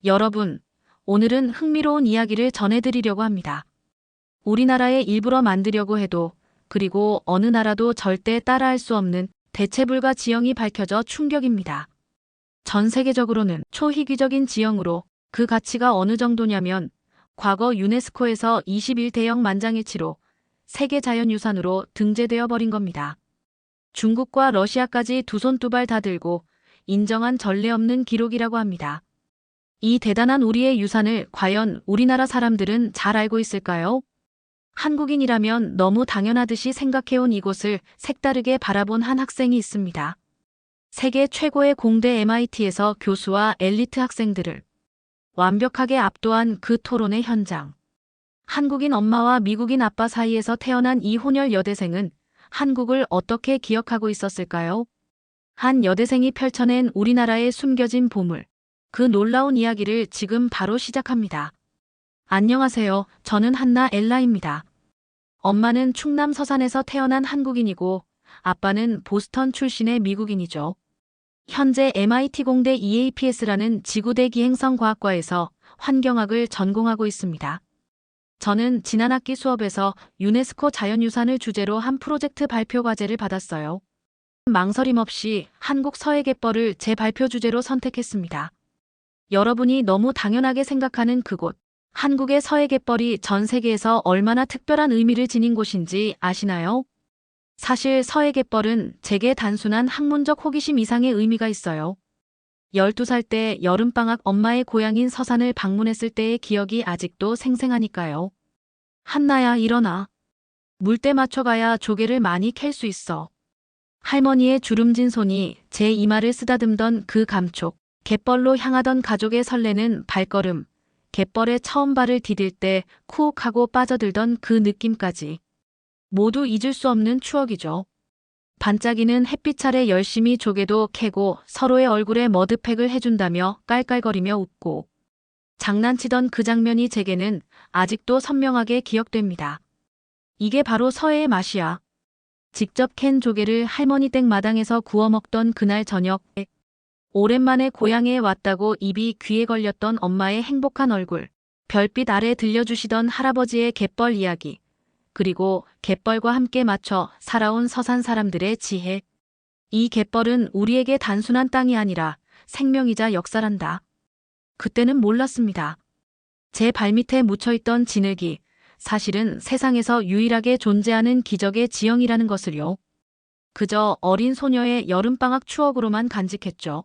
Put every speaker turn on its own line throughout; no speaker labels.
여러분, 오늘은 흥미로운 이야기를 전해드리려고 합니다. 우리나라에 일부러 만들려고 해도, 그리고 어느 나라도 절대 따라할 수 없는 대체불가 지형이 밝혀져 충격입니다. 전 세계적으로는 초희귀적인 지형으로 그 가치가 어느 정도냐면 과거 유네스코에서 21대형 만장일치로 세계자연유산으로 등재되어 버린 겁니다. 중국과 러시아까지 두 손 두 발 다 들고 인정한 전례 없는 기록이라고 합니다. 이 대단한 우리의 유산을 과연 우리나라 사람들은 잘 알고 있을까요? 한국인이라면 너무 당연하듯이 생각해온 이곳을 색다르게 바라본 한 학생이 있습니다. 세계 최고의 공대 MIT에서 교수와 엘리트 학생들을 완벽하게 압도한 그 토론의 현장. 한국인 엄마와 미국인 아빠 사이에서 태어난 이 혼혈 여대생은 한국을 어떻게 기억하고 있었을까요? 한 여대생이 펼쳐낸 우리나라의 숨겨진 보물. 그 놀라운 이야기를 지금 바로 시작합니다. 안녕하세요. 저는 한나 엘라입니다. 엄마는 충남 서산에서 태어난 한국인이고 아빠는 보스턴 출신의 미국인이죠. 현재 MIT 공대 EAPS라는 지구대 기행성 과학과에서 환경학을 전공하고 있습니다. 저는 지난 학기 수업에서 유네스코 자연유산을 주제로 한 프로젝트 발표 과제를 받았어요. 망설임 없이 한국 서해갯벌을 제 발표 주제로 선택했습니다. 여러분이 너무 당연하게 생각하는 그곳, 한국의 서해갯벌이 전 세계에서 얼마나 특별한 의미를 지닌 곳인지 아시나요? 사실 서해갯벌은 제게 단순한 학문적 호기심 이상의 의미가 있어요. 12살 때 여름방학 엄마의 고향인 서산을 방문했을 때의 기억이 아직도 생생하니까요. 한나야 일어나. 물때 맞춰가야 조개를 많이 캘 수 있어. 할머니의 주름진 손이 제 이마를 쓰다듬던 그 감촉, 갯벌로 향하던 가족의 설레는 발걸음, 갯벌에 처음 발을 디딜 때 쿡 하고 빠져들던 그 느낌까지. 모두 잊을 수 없는 추억이죠. 반짝이는 햇빛 아래 열심히 조개도 캐고 서로의 얼굴에 머드팩을 해준다며 깔깔거리며 웃고 장난치던 그 장면이 제게는 아직도 선명하게 기억됩니다. 이게 바로 서해의 맛이야. 직접 캔 조개를 할머니 댁 마당에서 구워 먹던 그날 저녁, 오랜만에 고향에 왔다고 입이 귀에 걸렸던 엄마의 행복한 얼굴, 별빛 아래 들려주시던 할아버지의 갯벌 이야기, 그리고 갯벌과 함께 맞춰 살아온 서산 사람들의 지혜. 이 갯벌은 우리에게 단순한 땅이 아니라 생명이자 역사란다. 그때는 몰랐습니다. 제 발밑에 묻혀있던 진흙이 사실은 세상에서 유일하게 존재하는 기적의 지형이라는 것을요. 그저 어린 소녀의 여름방학 추억으로만 간직했죠.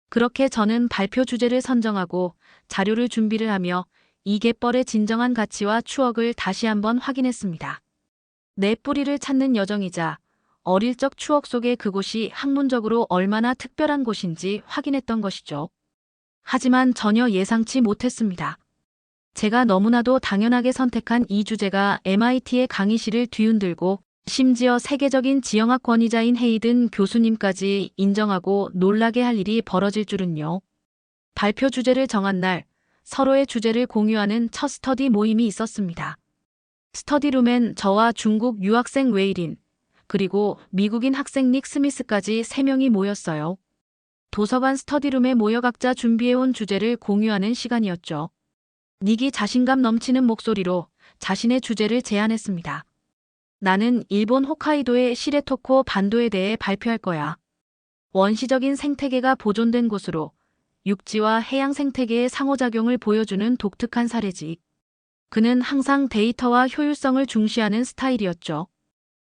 그렇게 저는 발표 주제를 선정하고 자료를 준비를 하며 이 갯벌의 진정한 가치와 추억을 다시 한번 확인했습니다. 내 뿌리를 찾는 여정이자 어릴 적 추억 속의 그곳이 학문적으로 얼마나 특별한 곳인지 확인했던 것이죠. 하지만 전혀 예상치 못했습니다. 제가 너무나도 당연하게 선택한 이 주제가 MIT의 강의실을 뒤흔들고 심지어 세계적인 지형학 권위자인 헤이든 교수님까지 인정하고 놀라게 할 일이 벌어질 줄은요. 발표 주제를 정한 날, 서로의 주제를 공유하는 첫 스터디 모임이 있었습니다. 스터디룸엔 저와 중국 유학생 웨이린, 그리고 미국인 학생 닉 스미스까지 3명이 모였어요. 도서관 스터디룸에 모여 각자 준비해온 주제를 공유하는 시간이었죠. 닉이 자신감 넘치는 목소리로 자신의 주제를 제안했습니다. 나는 일본 홋카이도의 시레토코 반도에 대해 발표할 거야. 원시적인 생태계가 보존된 곳으로 육지와 해양 생태계의 상호작용을 보여주는 독특한 사례지. 그는 항상 데이터와 효율성을 중시하는 스타일이었죠.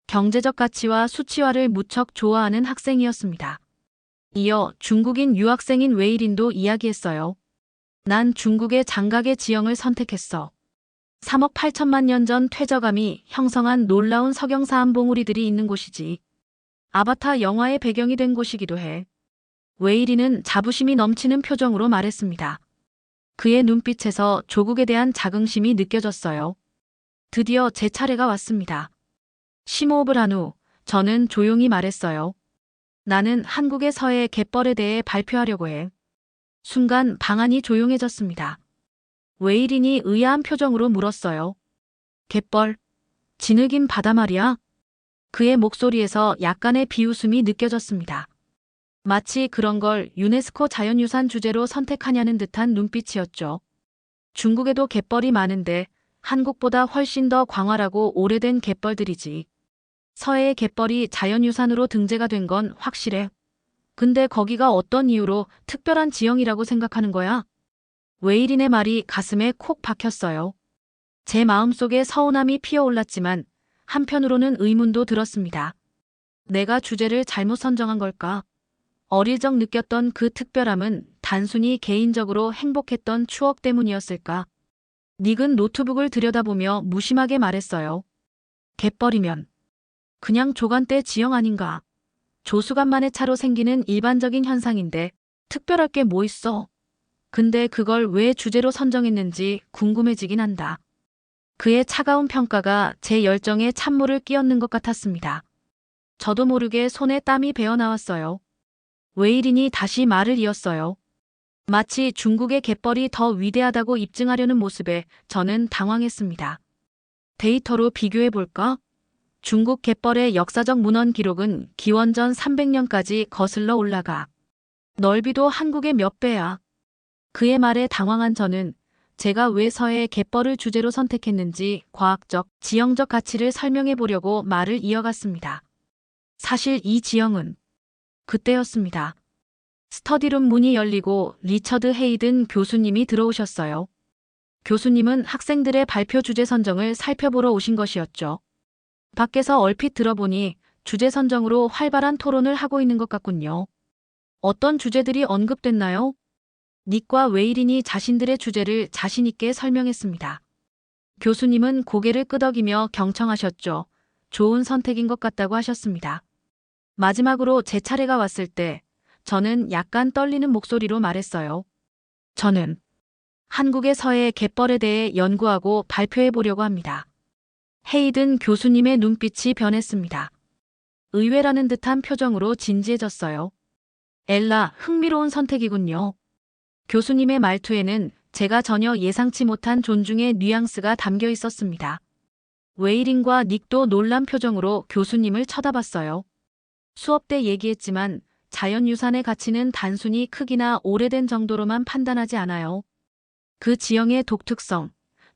경제적 가치와 수치화를 무척 좋아하는 학생이었습니다. 이어 중국인 유학생인 웨이린도 이야기했어요. 난 중국의 장각의 지형을 선택했어. 3억 8천만 년 전 퇴적암이 형성한 놀라운 석영사암 봉우리들이 있는 곳이지. 아바타 영화의 배경이 된 곳이기도 해. 웨이리는 자부심이 넘치는 표정으로 말했습니다. 그의 눈빛에서 조국에 대한 자긍심이 느껴졌어요. 드디어 제 차례가 왔습니다. 심호흡을 한 후 저는 조용히 말했어요. 나는 한국의 서해 갯벌에 대해 발표하려고 해. 순간 방안이 조용해졌습니다. 웨이린이 의아한 표정으로 물었어요. 갯벌, 진흙인 바다 말이야? 그의 목소리에서 약간의 비웃음이 느껴졌습니다. 마치 그런 걸 유네스코 자연유산 주제로 선택하냐는 듯한 눈빛이었죠. 중국에도 갯벌이 많은데 한국보다 훨씬 더 광활하고 오래된 갯벌들이지. 서해의 갯벌이 자연유산으로 등재가 된 건 확실해. 근데 거기가 어떤 이유로 특별한 지형이라고 생각하는 거야? 웨이린의 말이 가슴에 콕 박혔어요. 제 마음속에 서운함이 피어올랐지만 한편으로는 의문도 들었습니다. 내가 주제를 잘못 선정한 걸까? 어릴 적 느꼈던 그 특별함은 단순히 개인적으로 행복했던 추억 때문이었을까? 닉은 노트북을 들여다보며 무심하게 말했어요. 갯벌이면 그냥 조간대 지형 아닌가? 조수간만의 차로 생기는 일반적인 현상인데 특별할 게 뭐 있어? 근데 그걸 왜 주제로 선정했는지 궁금해지긴 한다. 그의 차가운 평가가 제 열정에 찬물을 끼얹는 것 같았습니다. 저도 모르게 손에 땀이 배어 나왔어요. 웨이린이 다시 말을 이었어요. 마치 중국의 갯벌이 더 위대하다고 입증하려는 모습에 저는 당황했습니다. 데이터로 비교해볼까? 중국 갯벌의 역사적 문헌 기록은 기원전 300년까지 거슬러 올라가. 넓이도 한국의 몇 배야. 그의 말에 당황한 저는 제가 왜 서해의 갯벌을 주제로 선택했는지 과학적, 지형적 가치를 설명해 보려고 말을 이어갔습니다. 사실 이 지형은 그때였습니다. 스터디룸 문이 열리고 리처드 헤이든 교수님이 들어오셨어요. 교수님은 학생들의 발표 주제 선정을 살펴보러 오신 것이었죠. 밖에서 얼핏 들어보니 주제 선정으로 활발한 토론을 하고 있는 것 같군요. 어떤 주제들이 언급됐나요? 닉과 웨이린이 자신들의 주제를 자신 있게 설명했습니다. 교수님은 고개를 끄덕이며 경청하셨죠. 좋은 선택인 것 같다고 하셨습니다. 마지막으로 제 차례가 왔을 때 저는 약간 떨리는 목소리로 말했어요. 저는 한국의 서해 갯벌에 대해 연구하고 발표해 보려고 합니다. 헤이든 교수님의 눈빛이 변했습니다. 의외라는 듯한 표정으로 진지해졌어요. 엘라, 흥미로운 선택이군요. 교수님의 말투에는 제가 전혀 예상치 못한 존중의 뉘앙스가 담겨 있었습니다. 웨이린과 닉도 놀란 표정으로 교수님을 쳐다봤어요. 수업 때 얘기했지만 자연유산의 가치는 단순히 크기나 오래된 정도로만 판단하지 않아요. 그 지형의 독특성,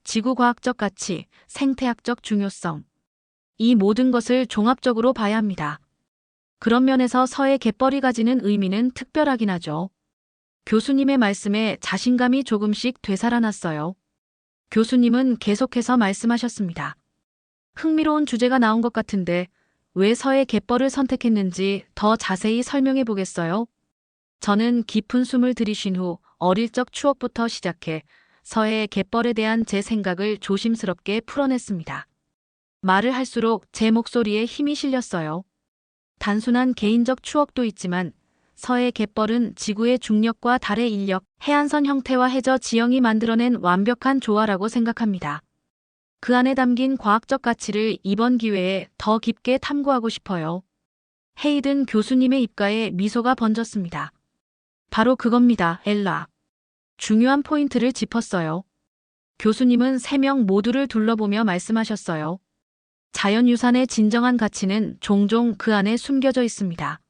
지구과학적 가치, 생태학적 중요성. 이 모든 것을 종합적으로 봐야 합니다. 그런 면에서 서해 갯벌이 가지는 의미는 특별하긴 하죠. 교수님의 말씀에 자신감이 조금씩 되살아났어요. 교수님은 계속해서 말씀하셨습니다. 흥미로운 주제가 나온 것 같은데 왜 서해 갯벌을 선택했는지 더 자세히 설명해 보겠어요? 저는 깊은 숨을 들이쉰 후 어릴 적 추억부터 시작해 서해 갯벌에 대한 제 생각을 조심스럽게 풀어냈습니다. 말을 할수록 제 목소리에 힘이 실렸어요. 단순한 개인적 추억도 있지만 서해 갯벌은 지구의 중력과 달의 인력, 해안선 형태와 해저 지형이 만들어낸 완벽한 조화라고 생각합니다. 그 안에 담긴 과학적 가치를 이번 기회에 더 깊게 탐구하고 싶어요. 헤이든 교수님의 입가에 미소가 번졌습니다. 바로 그겁니다, 엘라. 중요한 포인트를 짚었어요. 교수님은 3명 모두를 둘러보며 말씀하셨어요. 자연유산의 진정한 가치는 종종 그 안에 숨겨져 있습니다.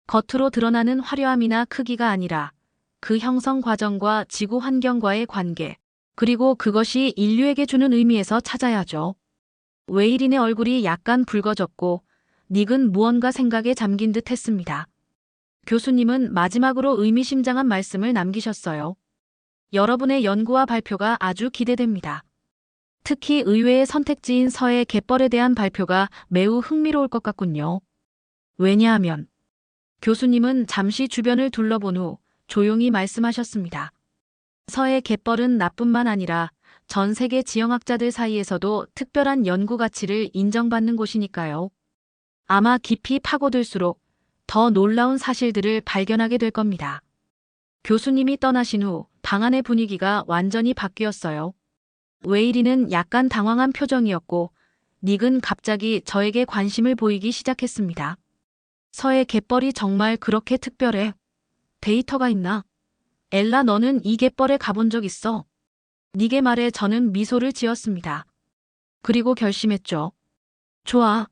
겉으로 드러나는 화려함이나 크기가 아니라 그 형성 과정과 지구 환경과의 관계, 그리고 그것이 인류에게 주는 의미에서 찾아야죠. 웨이린의 얼굴이 약간 붉어졌고 닉은 무언가 생각에 잠긴 듯 했습니다. 교수님은 마지막으로 의미심장한 말씀을 남기셨어요. 여러분의 연구와 발표가 아주 기대됩니다. 특히 의외의 선택지인 서해 갯벌에 대한 발표가 매우 흥미로울 것 같군요. 왜냐하면 교수님은 잠시 주변을 둘러본 후 조용히 말씀하셨습니다. 서해 갯벌은 나뿐만 아니라 전 세계 지형학자들 사이에서도 특별한 연구 가치를 인정받는 곳이니까요. 아마 깊이 파고들수록 더 놀라운 사실들을 발견하게 될 겁니다. 교수님이 떠나신 후 방 안의 분위기가 완전히 바뀌었어요. 웨이리는 약간 당황한 표정이었고 닉은 갑자기 저에게 관심을 보이기 시작했습니다. 서해 갯벌이 정말 그렇게 특별해? 데이터가 있나? 엘라, 너는 이 갯벌에 가본 적 있어? 닉의 말에 저는 미소를 지었습니다. 그리고 결심했죠. 좋아.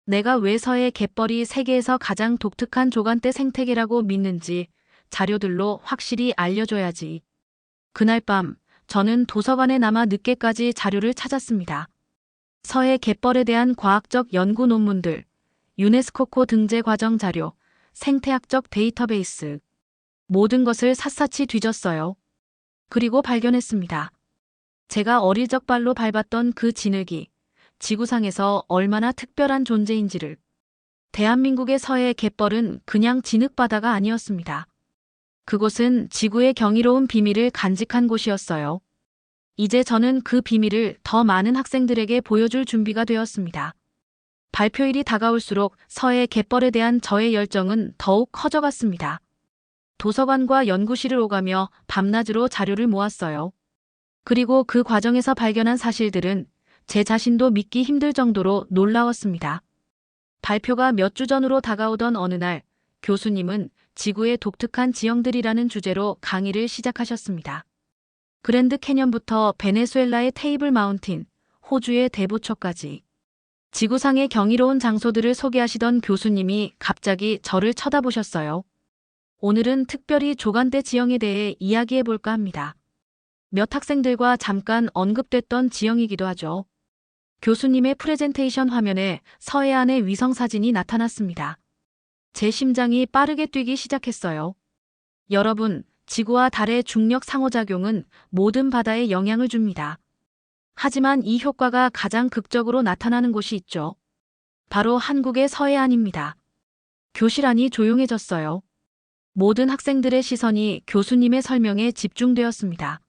내가 왜 서해 갯벌이 세계에서 가장 독특한 조간대 생태계라고 믿는지 자료들로 확실히 알려줘야지. 그날 밤 저는 도서관에 남아 늦게까지 자료를 찾았습니다. 서해 갯벌에 대한 과학적 연구 논문들, 유네스코코 등재 과정 자료, 생태학적 데이터베이스, 모든 것을 샅샅이 뒤졌어요. 그리고 발견했습니다. 제가 어릴 적 발로 밟았던 그 진흙이 지구상에서 얼마나 특별한 존재인지를. 대한민국의 서해 갯벌은 그냥 진흙바다가 아니었습니다. 그곳은 지구의 경이로운 비밀을 간직한 곳이었어요. 이제 저는 그 비밀을 더 많은 학생들에게 보여줄 준비가 되었습니다. 발표일이 다가올수록 서해 갯벌에 대한 저의 열정은 더욱 커져갔습니다. 도서관과 연구실을 오가며 밤낮으로 자료를 모았어요. 그리고 그 과정에서 발견한 사실들은 제 자신도 믿기 힘들 정도로 놀라웠습니다. 발표가 몇 주 전으로 다가오던 어느 날, 교수님은 지구의 독특한 지형들이라는 주제로 강의를 시작하셨습니다. 그랜드 캐년부터 베네수엘라의 테이블 마운틴, 호주의 대보초까지 지구상의 경이로운 장소들을 소개하시던 교수님이 갑자기 저를 쳐다보셨어요. 오늘은 특별히 조간대 지형에 대해 이야기해 볼까 합니다. 몇 학생들과 잠깐 언급됐던 지형이기도 하죠. 교수님의 프레젠테이션 화면에 서해안의 위성사진이 나타났습니다. 제 심장이 빠르게 뛰기 시작했어요. 여러분, 지구와 달의 중력 상호작용은 모든 바다에 영향을 줍니다. 하지만 이 효과가 가장 극적으로 나타나는 곳이 있죠. 바로 한국의 서해안입니다. 교실 안이 조용해졌어요. 모든 학생들의 시선이 교수님의 설명에 집중되었습니다.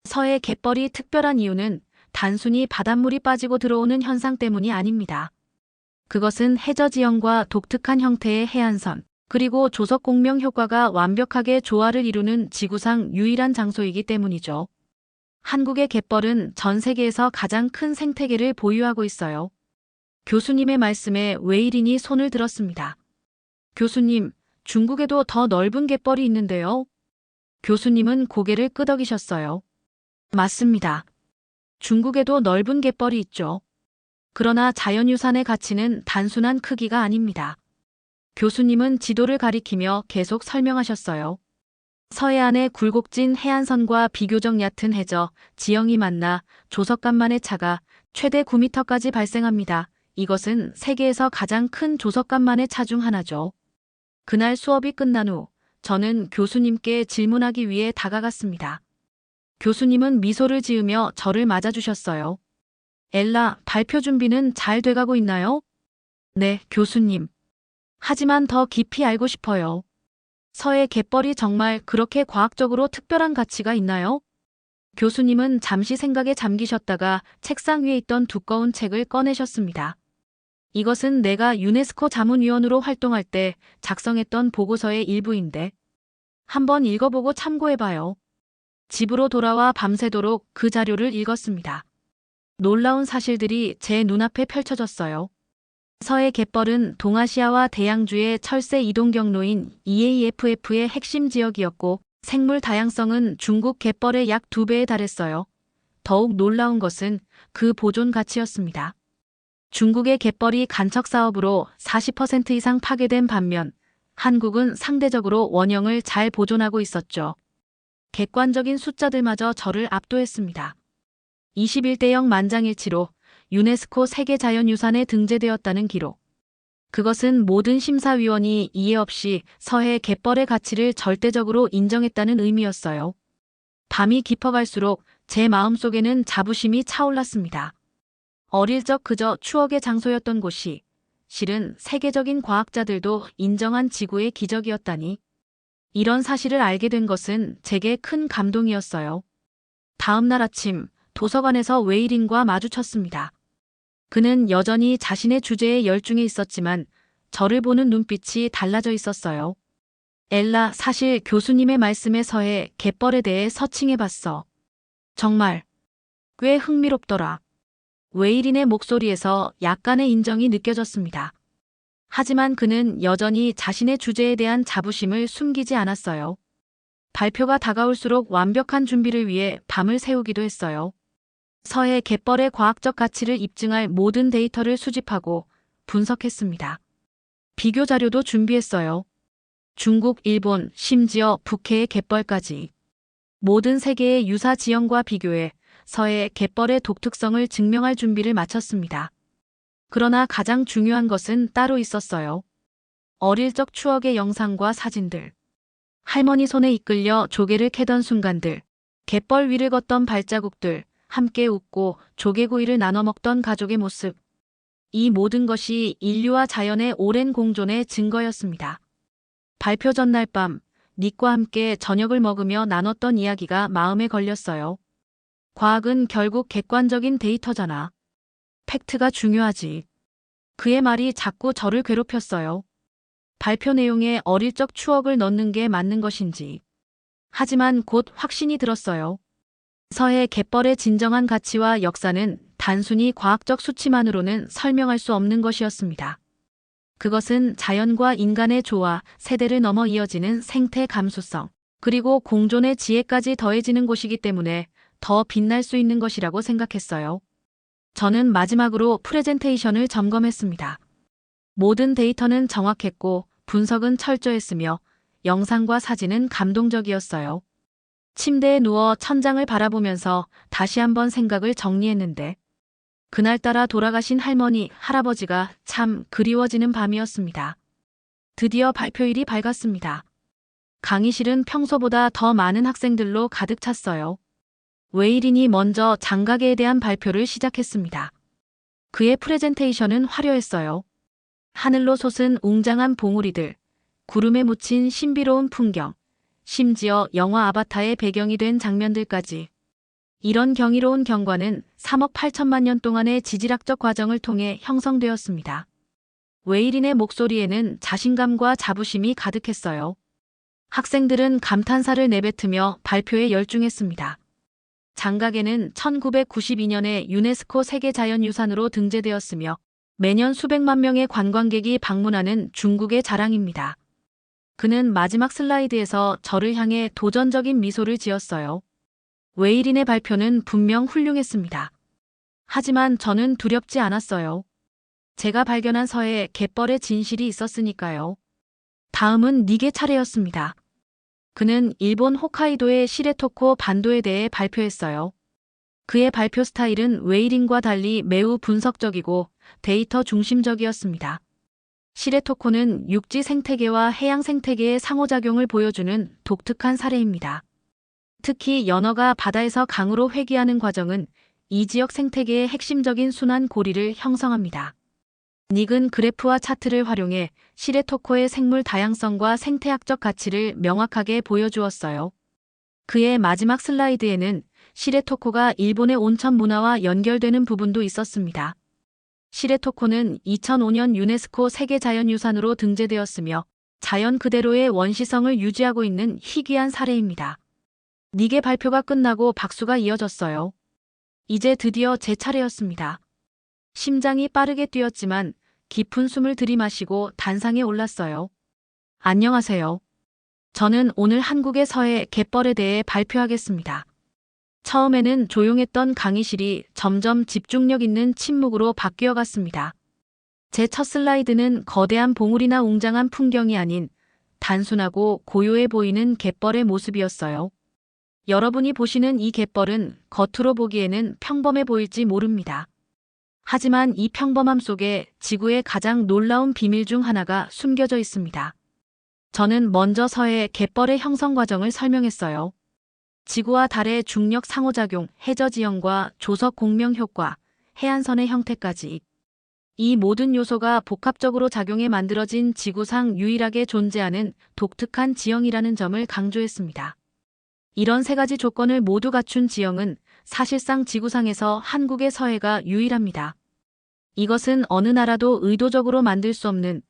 서해 갯벌이 특별한 이유는 단순히 바닷물이 빠지고 들어오는 현상 때문이 아닙니다. 그것은 해저 지형과 독특한 형태의 해안선, 그리고 조석 공명 효과가 완벽하게 조화를 이루는 지구상 유일한 장소이기 때문이죠. 한국의 갯벌은 전 세계에서 가장 큰 생태계를 보유하고 있어요. 교수님의 말씀에 웨이린이 손을 들었습니다. 교수님, 중국에도 더 넓은 갯벌이 있는데요. 교수님은 고개를 끄덕이셨어요. 맞습니다. 중국에도 넓은 갯벌이 있죠. 그러나 자연유산의 가치는 단순한 크기가 아닙니다. 교수님은 지도를 가리키며 계속 설명하셨어요. 서해안의 굴곡진 해안선과 비교적 얕은 해저, 지형이 만나 조석간만의 차가 최대 9m까지 발생합니다. 이것은 세계에서 가장 큰 조석간만의 차 중 하나죠. 그날 수업이 끝난 후 저는 교수님께 질문하기 위해 다가갔습니다. 교수님은 미소를 지으며 저를 맞아주셨어요. 엘라, 발표 준비는 잘 돼가고 있나요? 네, 교수님. 하지만 더 깊이 알고 싶어요. 서해 갯벌이 정말 그렇게 과학적으로 특별한 가치가 있나요? 교수님은 잠시 생각에 잠기셨다가 책상 위에 있던 두꺼운 책을 꺼내셨습니다. 이것은 내가 유네스코 자문위원으로 활동할 때 작성했던 보고서의 일부인데 한번 읽어보고 참고해봐요. 집으로 돌아와 밤새도록 그 자료를 읽었습니다. 놀라운 사실들이 제 눈앞에 펼쳐졌어요. 서해 갯벌은 동아시아와 대양주의 철새 이동 경로인 EAFF의 핵심 지역이었고 생물 다양성은 중국 갯벌의 약 2배에 달했어요. 더욱 놀라운 것은 그 보존 가치였습니다. 중국의 갯벌이 간척 사업으로 40% 이상 파괴된 반면 한국은 상대적으로 원형을 잘 보존하고 있었죠. 객관적인 숫자들마저 저를 압도했습니다. 21대0 만장일치로 유네스코 세계자연유산에 등재되었다는 기록. 그것은 모든 심사위원이 이해 없이 서해 갯벌의 가치를 절대적으로 인정했다는 의미였어요. 밤이 깊어갈수록 제 마음속에는 자부심이 차올랐습니다. 어릴 적 그저 추억의 장소였던 곳이 실은 세계적인 과학자들도 인정한 지구의 기적이었다니. 이런 사실을 알게 된 것은 제게 큰 감동이었어요. 다음 날 아침 도서관에서 웨이린과 마주쳤습니다. 그는 여전히 자신의 주제에 열중해 있었지만 저를 보는 눈빛이 달라져 있었어요. 엘라, 사실 교수님의 말씀에 서해 갯벌에 대해 서칭해봤어. 정말 꽤 흥미롭더라. 웨이린의 목소리에서 약간의 인정이 느껴졌습니다. 하지만 그는 여전히 자신의 주제에 대한 자부심을 숨기지 않았어요. 발표가 다가올수록 완벽한 준비를 위해 밤을 새우기도 했어요. 서해 갯벌의 과학적 가치를 입증할 모든 데이터를 수집하고 분석했습니다. 비교 자료도 준비했어요. 중국, 일본, 심지어 북해의 갯벌까지. 모든 세계의 유사 지형과 비교해 서해 갯벌의 독특성을 증명할 준비를 마쳤습니다. 그러나 가장 중요한 것은 따로 있었어요. 어릴 적 추억의 영상과 사진들. 할머니 손에 이끌려 조개를 캐던 순간들. 갯벌 위를 걷던 발자국들. 함께 웃고 조개구이를 나눠 먹던 가족의 모습. 이 모든 것이 인류와 자연의 오랜 공존의 증거였습니다. 발표 전날 밤, 닉과 함께 저녁을 먹으며 나눴던 이야기가 마음에 걸렸어요. 과학은 결국 객관적인 데이터잖아. 팩트가 중요하지. 그의 말이 자꾸 저를 괴롭혔어요. 발표 내용에 어릴 적 추억을 넣는 게 맞는 것인지. 하지만 곧 확신이 들었어요. 서해 갯벌의 진정한 가치와 역사는 단순히 과학적 수치만으로는 설명할 수 없는 것이었습니다. 그것은 자연과 인간의 조화, 세대를 넘어 이어지는 생태 감수성, 그리고 공존의 지혜까지 더해지는 곳이기 때문에 더 빛날 수 있는 것이라고 생각했어요. 저는 마지막으로 프레젠테이션을 점검했습니다. 모든 데이터는 정확했고 분석은 철저했으며 영상과 사진은 감동적이었어요. 침대에 누워 천장을 바라보면서 다시 한번 생각을 정리했는데 그날따라 돌아가신 할머니, 할아버지가 참 그리워지는 밤이었습니다. 드디어 발표일이 밝았습니다. 강의실은 평소보다 더 많은 학생들로 가득 찼어요. 웨이린이 먼저 장가계에 대한 발표를 시작했습니다. 그의 프레젠테이션은 화려했어요. 하늘로 솟은 웅장한 봉우리들, 구름에 묻힌 신비로운 풍경, 심지어 영화 아바타의 배경이 된 장면들까지. 이런 경이로운 경관은 3억 8천만 년 동안의 지질학적 과정을 통해 형성되었습니다. 웨이린의 목소리에는 자신감과 자부심이 가득했어요. 학생들은 감탄사를 내뱉으며 발표에 열중했습니다. 장가계는 1992년에 유네스코 세계자연유산으로 등재되었으며 매년 수백만 명의 관광객이 방문하는 중국의 자랑입니다. 그는 마지막 슬라이드에서 저를 향해 도전적인 미소를 지었어요. 웨이린의 발표는 분명 훌륭했습니다. 하지만 저는 두렵지 않았어요. 제가 발견한 서해 갯벌의 진실이 있었으니까요. 다음은 닉의 차례였습니다. 그는 일본 홋카이도의 시레토코 반도에 대해 발표했어요. 그의 발표 스타일은 웨이린과 달리 매우 분석적이고 데이터 중심적이었습니다. 시레토코는 육지 생태계와 해양 생태계의 상호작용을 보여주는 독특한 사례입니다. 특히 연어가 바다에서 강으로 회귀하는 과정은 이 지역 생태계의 핵심적인 순환 고리를 형성합니다. 닉은 그래프와 차트를 활용해 시레토코의 생물 다양성과 생태학적 가치를 명확하게 보여주었어요. 그의 마지막 슬라이드에는 시레토코가 일본의 온천 문화와 연결되는 부분도 있었습니다. 시레토코는 2005년 유네스코 세계자연유산으로 등재되었으며 자연 그대로의 원시성을 유지하고 있는 희귀한 사례입니다. 닉의 발표가 끝나고 박수가 이어졌어요. 이제 드디어 제 차례였습니다. 심장이 빠르게 뛰었지만 깊은 숨을 들이마시고 단상에 올랐어요. 안녕하세요. 저는 오늘 한국의 서해 갯벌에 대해 발표하겠습니다. 처음에는 조용했던 강의실이 점점 집중력 있는 침묵으로 바뀌어 갔습니다. 제 첫 슬라이드는 거대한 봉우리나 웅장한 풍경이 아닌 단순하고 고요해 보이는 갯벌의 모습이었어요. 여러분이 보시는 이 갯벌은 겉으로 보기에는 평범해 보일지 모릅니다. 하지만 이 평범함 속에 지구의 가장 놀라운 비밀 중 하나가 숨겨져 있습니다. 저는 먼저 서해 갯벌의 형성 과정을 설명했어요. 지구와 달의 중력 상호작용, 해저 지형과 조석 공명 효과, 해안선의 형태까지. 이 모든 요소가 복합적으로 작용해 만들어진 지구상 유일하게 존재하는 독특한 지형이라는 점을 강조했습니다. 이런 세 가지 조건을 모두 갖춘 지형은 사실상 지구상에서 한국의 서해가 유일합니다. 이것은 어느 나라도 의도적으로 만들 수 없는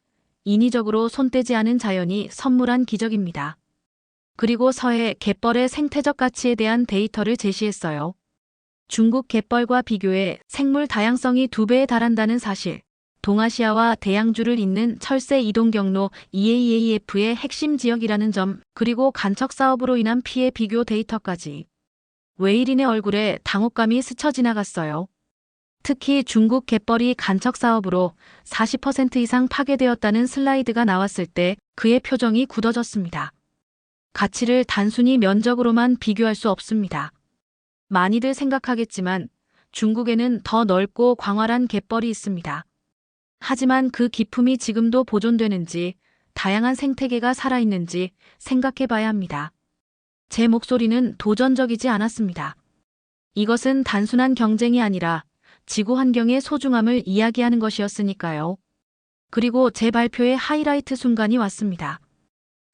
인위적으로 손대지 않은 자연이 선물한 기적입니다. 그리고 서해 갯벌의 생태적 가치에 대한 데이터를 제시했어요. 중국 갯벌과 비교해 생물 다양성이 2배에 달한다는 사실, 동아시아와 대양주를 잇는 철새 이동 경로 EAAF의 핵심 지역이라는 점, 그리고 간척 사업으로 인한 피해 비교 데이터까지. 웨이린의 얼굴에 당혹감이 스쳐 지나갔어요. 특히 중국 갯벌이 간척 사업으로 40% 이상 파괴되었다는 슬라이드가 나왔을 때 그의 표정이 굳어졌습니다. 가치를 단순히 면적으로만 비교할 수 없습니다. 많이들 생각하겠지만 중국에는 더 넓고 광활한 갯벌이 있습니다. 하지만 그 기품이 지금도 보존되는지, 다양한 생태계가 살아있는지 생각해 봐야 합니다. 제 목소리는 도전적이지 않았습니다. 이것은 단순한 경쟁이 아니라 지구 환경의 소중함을 이야기하는 것이었으니까요. 그리고 제 발표의 하이라이트 순간이 왔습니다.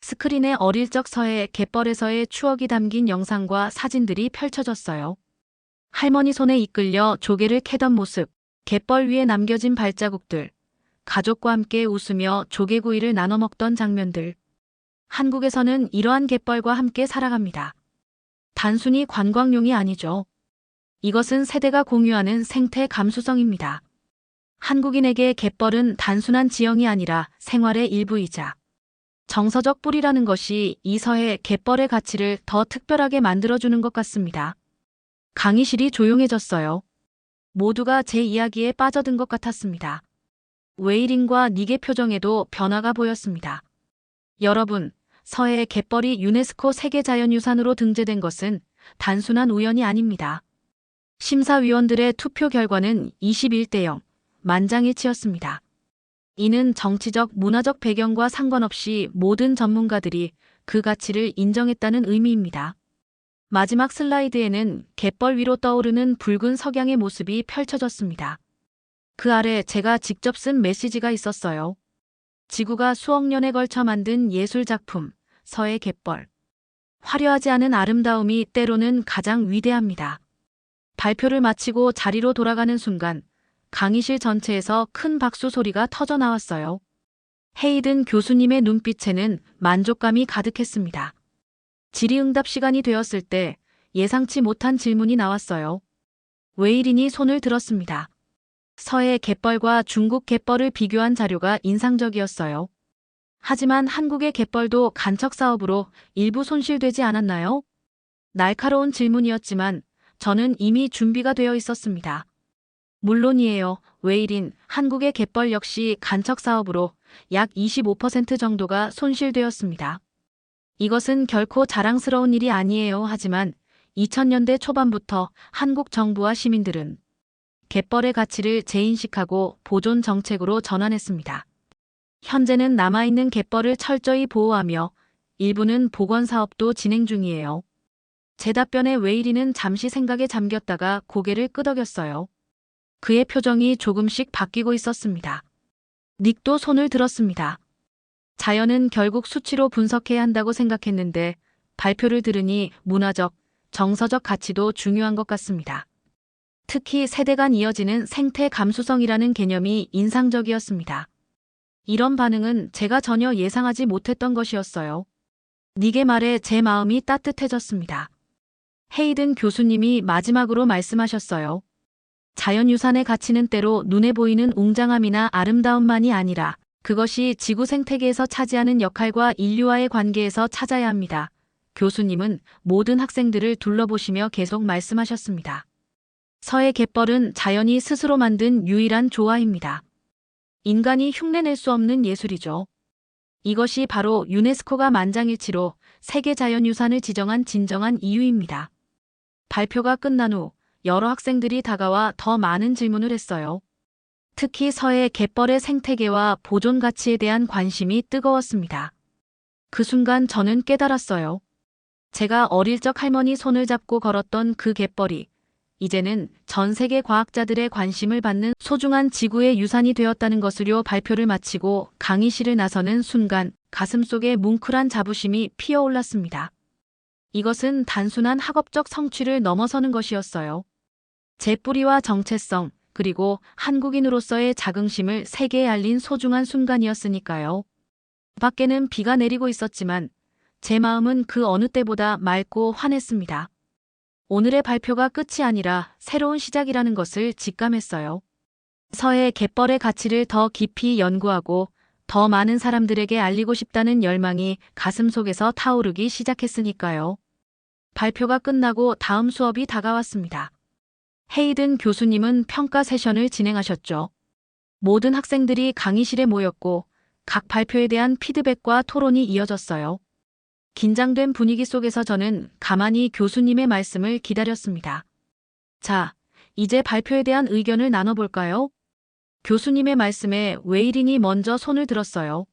스크린에 어릴 적 서해 갯벌에서의 추억이 담긴 영상과 사진들이 펼쳐졌어요. 할머니 손에 이끌려 조개를 캐던 모습, 갯벌 위에 남겨진 발자국들, 가족과 함께 웃으며 조개구이를 나눠 먹던 장면들. 한국에서는 이러한 갯벌과 함께 살아갑니다. 단순히 관광용이 아니죠. 이것은 세대가 공유하는 생태 감수성입니다. 한국인에게 갯벌은 단순한 지형이 아니라 생활의 일부이자 정서적 뿌리라는 것이 이 서해 갯벌의 가치를 더 특별하게 만들어주는 것 같습니다. 강의실이 조용해졌어요. 모두가 제 이야기에 빠져든 것 같았습니다. 웨이린과 닉의 표정에도 변화가 보였습니다. 여러분, 서해 갯벌이 유네스코 세계자연유산으로 등재된 것은 단순한 우연이 아닙니다. 심사위원들의 투표 결과는 21대 0, 만장일치였습니다. 이는 정치적, 문화적 배경과 상관없이 모든 전문가들이 그 가치를 인정했다는 의미입니다. 마지막 슬라이드에는 갯벌 위로 떠오르는 붉은 석양의 모습이 펼쳐졌습니다. 그 아래 제가 직접 쓴 메시지가 있었어요. 지구가 수억 년에 걸쳐 만든 예술 작품, 서해 갯벌. 화려하지 않은 아름다움이 때로는 가장 위대합니다. 발표를 마치고 자리로 돌아가는 순간 강의실 전체에서 큰 박수 소리가 터져 나왔어요. 헤이든 교수님의 눈빛에는 만족감이 가득했습니다. 질의응답 시간이 되었을 때 예상치 못한 질문이 나왔어요. 웨이린이 손을 들었습니다. 서해 갯벌과 중국 갯벌을 비교한 자료가 인상적이었어요. 하지만 한국의 갯벌도 간척 사업으로 일부 손실되지 않았나요? 날카로운 질문이었지만 저는 이미 준비가 되어 있었습니다. 물론이에요. 웨이린, 한국의 갯벌 역시 간척 사업으로 약 25% 정도가 손실되었습니다. 이것은 결코 자랑스러운 일이 아니에요. 하지만 2000년대 초반부터 한국 정부와 시민들은 갯벌의 가치를 재인식하고 보존 정책으로 전환했습니다. 현재는 남아있는 갯벌을 철저히 보호하며 일부는 복원 사업도 진행 중이에요. 제 답변에 웨이린은 잠시 생각에 잠겼다가 고개를 끄덕였어요. 그의 표정이 조금씩 바뀌고 있었습니다. 닉도 손을 들었습니다. 자연은 결국 수치로 분석해야 한다고 생각했는데 발표를 들으니 문화적, 정서적 가치도 중요한 것 같습니다. 특히 세대 간 이어지는 생태 감수성이라는 개념이 인상적이었습니다. 이런 반응은 제가 전혀 예상하지 못했던 것이었어요. 닉의 말에 제 마음이 따뜻해졌습니다. 헤이든 교수님이 마지막으로 말씀하셨어요. 자연유산의 가치는 때로 눈에 보이는 웅장함이나 아름다움만이 아니라 그것이 지구 생태계에서 차지하는 역할과 인류와의 관계에서 찾아야 합니다. 교수님은 모든 학생들을 둘러보시며 계속 말씀하셨습니다. 서해 갯벌은 자연이 스스로 만든 유일한 조화입니다. 인간이 흉내낼 수 없는 예술이죠. 이것이 바로 유네스코가 만장일치로 세계자연유산을 지정한 진정한 이유입니다. 발표가 끝난 후 여러 학생들이 다가와 더 많은 질문을 했어요. 특히 서해 갯벌의 생태계와 보존 가치에 대한 관심이 뜨거웠습니다. 그 순간 저는 깨달았어요. 제가 어릴 적 할머니 손을 잡고 걸었던 그 갯벌이 이제는 전 세계 과학자들의 관심을 받는 소중한 지구의 유산이 되었다는 것을요. 발표를 마치고 강의실을 나서는 순간 가슴속에 뭉클한 자부심이 피어올랐습니다. 이것은 단순한 학업적 성취를 넘어서는 것이었어요. 제 뿌리와 정체성, 그리고 한국인으로서의 자긍심을 세계에 알린 소중한 순간이었으니까요. 밖에는 비가 내리고 있었지만 제 마음은 그 어느 때보다 맑고 환했습니다. 오늘의 발표가 끝이 아니라 새로운 시작이라는 것을 직감했어요. 서해 갯벌의 가치를 더 깊이 연구하고 더 많은 사람들에게 알리고 싶다는 열망이 가슴속에서 타오르기 시작했으니까요. 발표가 끝나고 다음 수업이 다가왔습니다. 헤이든 교수님은 평가 세션을 진행하셨죠. 모든 학생들이 강의실에 모였고 각 발표에 대한 피드백과 토론이 이어졌어요. 긴장된 분위기 속에서 저는 가만히 교수님의 말씀을 기다렸습니다. 자, 이제 발표에 대한 의견을 나눠볼까요? 교수님의 말씀에 웨이린이 먼저 손을 들었어요.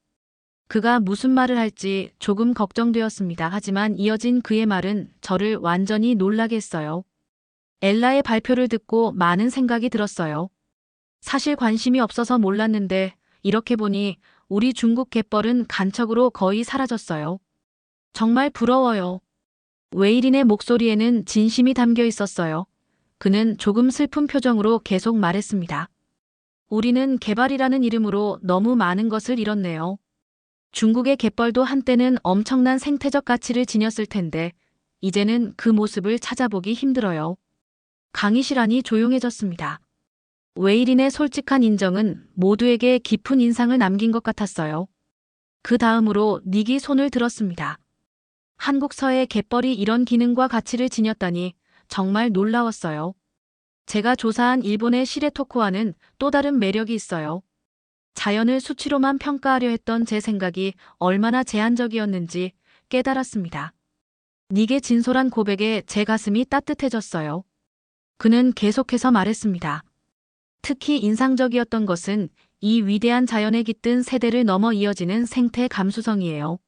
그가 무슨 말을 할지 조금 걱정되었습니다. 하지만 이어진 그의 말은 저를 완전히 놀라게 했어요. 엘라의 발표를 듣고 많은 생각이 들었어요. 사실 관심이 없어서 몰랐는데 이렇게 보니 우리 중국 갯벌은 간척으로 거의 사라졌어요. 정말 부러워요. 웨이린의 목소리에는 진심이 담겨 있었어요. 그는 조금 슬픈 표정으로 계속 말했습니다. 우리는 개발이라는 이름으로 너무 많은 것을 잃었네요. 중국의 갯벌도 한때는 엄청난 생태적 가치를 지녔을 텐데 이제는 그 모습을 찾아보기 힘들어요. 강의실 안이 조용해졌습니다. 웨이린의 솔직한 인정은 모두에게 깊은 인상을 남긴 것 같았어요. 그 다음으로 닉이 손을 들었습니다. 한국 서해 갯벌이 이런 기능과 가치를 지녔다니 정말 놀라웠어요. 제가 조사한 일본의 시레토쿠와는 또 다른 매력이 있어요. 자연을 수치로만 평가하려 했던 제 생각이 얼마나 제한적이었는지 깨달았습니다. 닉의 진솔한 고백에 제 가슴이 따뜻해졌어요. 그는 계속해서 말했습니다. 특히 인상적이었던 것은 이 위대한 자연에 깃든 세대를 넘어 이어지는 생태 감수성이에요.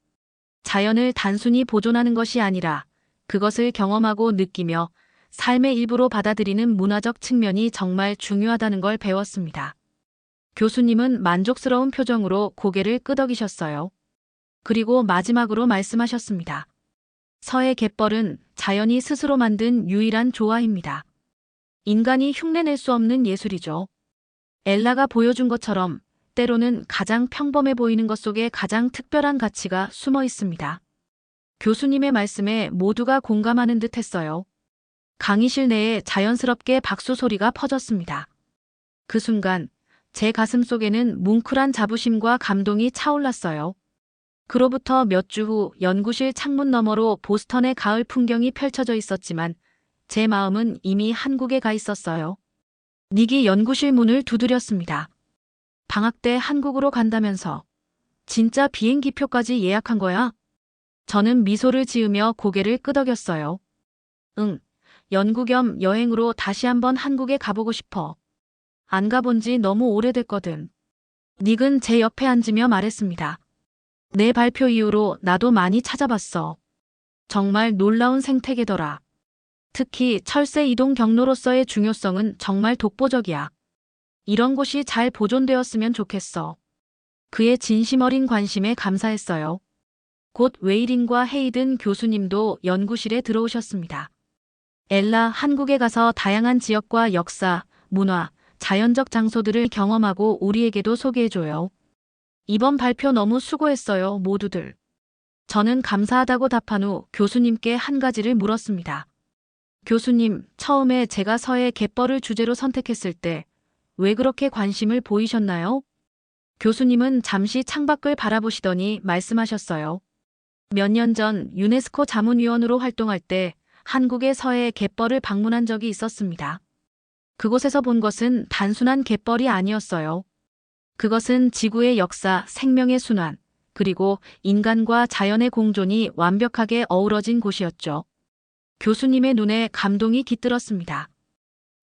자연을 단순히 보존하는 것이 아니라 그것을 경험하고 느끼며 삶의 일부로 받아들이는 문화적 측면이 정말 중요하다는 걸 배웠습니다. 교수님은 만족스러운 표정으로 고개를 끄덕이셨어요. 그리고 마지막으로 말씀하셨습니다. 서해 갯벌은 자연이 스스로 만든 유일한 조화입니다. 인간이 흉내낼 수 없는 예술이죠. 엘라가 보여준 것처럼 때로는 가장 평범해 보이는 것 속에 가장 특별한 가치가 숨어 있습니다. 교수님의 말씀에 모두가 공감하는 듯 했어요. 강의실 내에 자연스럽게 박수 소리가 퍼졌습니다. 그 순간 제 가슴 속에는 뭉클한 자부심과 감동이 차올랐어요. 그로부터 몇 주 후 연구실 창문 너머로 보스턴의 가을 풍경이 펼쳐져 있었지만 제 마음은 이미 한국에 가 있었어요. 닉이 연구실 문을 두드렸습니다. 방학 때 한국으로 간다면서 진짜 비행기표까지 예약한 거야? 저는 미소를 지으며 고개를 끄덕였어요. 응, 연구 겸 여행으로 다시 한번 한국에 가보고 싶어. 안 가본 지 너무 오래됐거든. 닉은 제 옆에 앉으며 말했습니다. 내 발표 이후로 나도 많이 찾아봤어. 정말 놀라운 생태계더라. 특히 철새 이동 경로로서의 중요성은 정말 독보적이야. 이런 곳이 잘 보존되었으면 좋겠어. 그의 진심 어린 관심에 감사했어요. 곧 웨이린과 헤이든 교수님도 연구실에 들어오셨습니다. 엘라, 한국에 가서 다양한 지역과 역사, 문화, 자연적 장소들을 경험하고 우리에게도 소개해줘요. 이번 발표 너무 수고했어요, 모두들. 저는 감사하다고 답한 후 교수님께 한 가지를 물었습니다. 교수님, 처음에 제가 서해 갯벌을 주제로 선택했을 때 왜 그렇게 관심을 보이셨나요? 교수님은 잠시 창밖을 바라보시더니 말씀하셨어요. 몇 년 전 유네스코 자문위원으로 활동할 때 한국의 서해 갯벌을 방문한 적이 있었습니다. 그곳에서 본 것은 단순한 갯벌이 아니었어요. 그것은 지구의 역사, 생명의 순환, 그리고 인간과 자연의 공존이 완벽하게 어우러진 곳이었죠. 교수님의 눈에 감동이 깃들었습니다.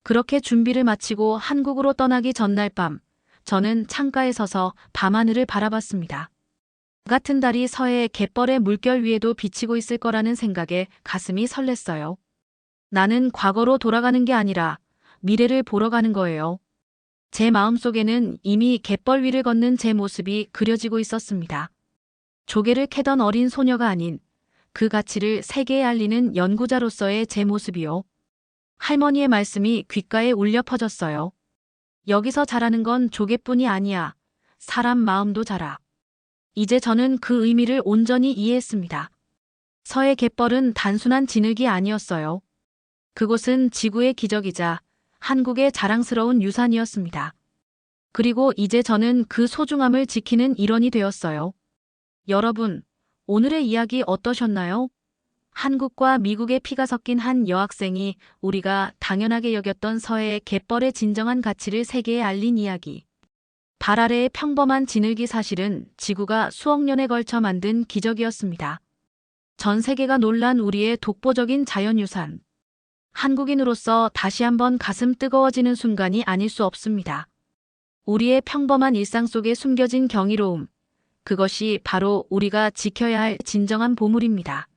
그렇게 준비를 마치고 한국으로 떠나기 전날 밤, 저는 창가에 서서 밤하늘을 바라봤습니다. 같은 달이 서해 갯벌의 물결 위에도 비치고 있을 거라는 생각에 가슴이 설렜어요. 나는 과거로 돌아가는 게 아니라 미래를 보러 가는 거예요. 제 마음속에는 이미 갯벌 위를 걷는 제 모습이 그려지고 있었습니다. 조개를 캐던 어린 소녀가 아닌 그 가치를 세계에 알리는 연구자로서의 제 모습이요. 할머니의 말씀이 귓가에 울려 퍼졌어요. 여기서 자라는 건 조개뿐이 아니야. 사람 마음도 자라. 이제 저는 그 의미를 온전히 이해했습니다. 서해 갯벌은 단순한 진흙이 아니었어요. 그곳은 지구의 기적이자 한국의 자랑스러운 유산이었습니다. 그리고 이제 저는 그 소중함을 지키는 일원이 되었어요. 여러분, 오늘의 이야기 어떠셨나요? 한국과 미국의 피가 섞인 한 여학생이 우리가 당연하게 여겼던 서해의 갯벌의 진정한 가치를 세계에 알린 이야기. 발 아래의 평범한 진흙이 사실은 지구가 수억 년에 걸쳐 만든 기적이었습니다. 전 세계가 놀란 우리의 독보적인 자연유산. 한국인으로서 다시 한번 가슴 뜨거워지는 순간이 아닐 수 없습니다. 우리의 평범한 일상 속에 숨겨진 경이로움. 그것이 바로 우리가 지켜야 할 진정한 보물입니다.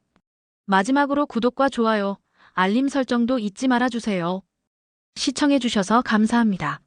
마지막으로 구독과 좋아요, 알림 설정도 잊지 말아주세요. 시청해주셔서 감사합니다.